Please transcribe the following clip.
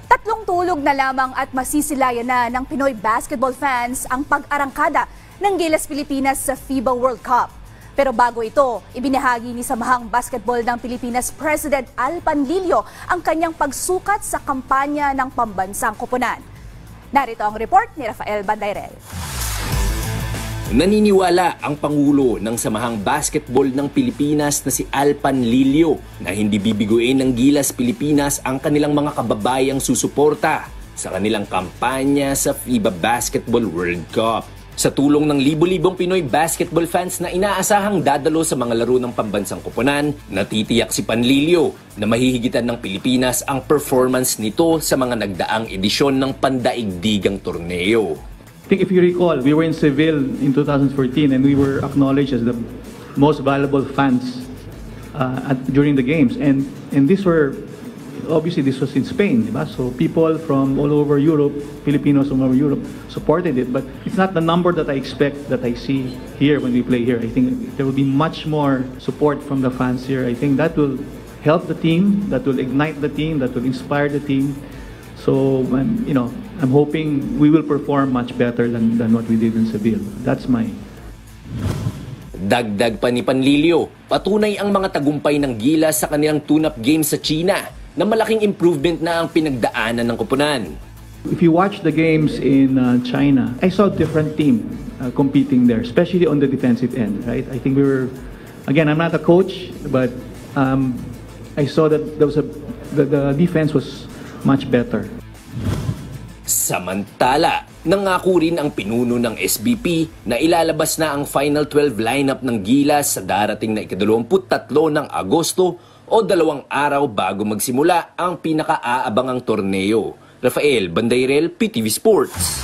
Tatlong tulog na lamang at masisilayan na ng Pinoy basketball fans ang pag-arangkada ng Gilas Pilipinas sa FIBA World Cup. Pero bago ito, ibinahagi ni Samahang Basketball ng Pilipinas President Al Panlilio ang kanyang pagsukat sa kampanya ng pambansang koponan. Narito ang report ni Rafael Bandayrel. Naniniwala ang Pangulo ng Samahang Basketball ng Pilipinas na si Al Panlilio na hindi bibiguin ng Gilas Pilipinas ang kanilang mga kababayang susuporta sa kanilang kampanya sa FIBA Basketball World Cup. Sa tulong ng libo-libong Pinoy basketball fans na inaasahang dadalo sa mga laro ng pambansang koponan, natitiyak si Panlilio na mahihigitan ng Pilipinas ang performance nito sa mga nagdaang edisyon ng pandaigdigang torneo. I think if you recall, we were in Seville in 2014 and we were acknowledged as the most valuable fans during the games. And these were, obviously this was in Spain, diba? So people from all over Europe, Filipinos from all over Europe supported it. But it's not the number that I expect that I see here when we play here. I think there will be much more support from the fans here. I think that will help the team, that will ignite the team, that will inspire the team. So, I'm hoping we will perform much better than what we did in Seville. That's my... Dagdag pa ni Panlilio, patunay ang mga tagumpay ng Gilas sa kanilang tune-up game sa China na malaking improvement na ang pinagdaanan ng koponan. If you watch the games in China, I saw a different team competing there, especially on the defensive end, right? I think we were... Again, I'm not a coach, but I saw that the defense was much better. Samantala, nangako rin ang pinuno ng SBP na ilalabas na ang Final 12 lineup ng Gilas sa darating na ika-23 ng Agosto o 2 araw bago magsimula ang pinaka-aabangang torneo. Rafael Bandayrel, PTV Sports.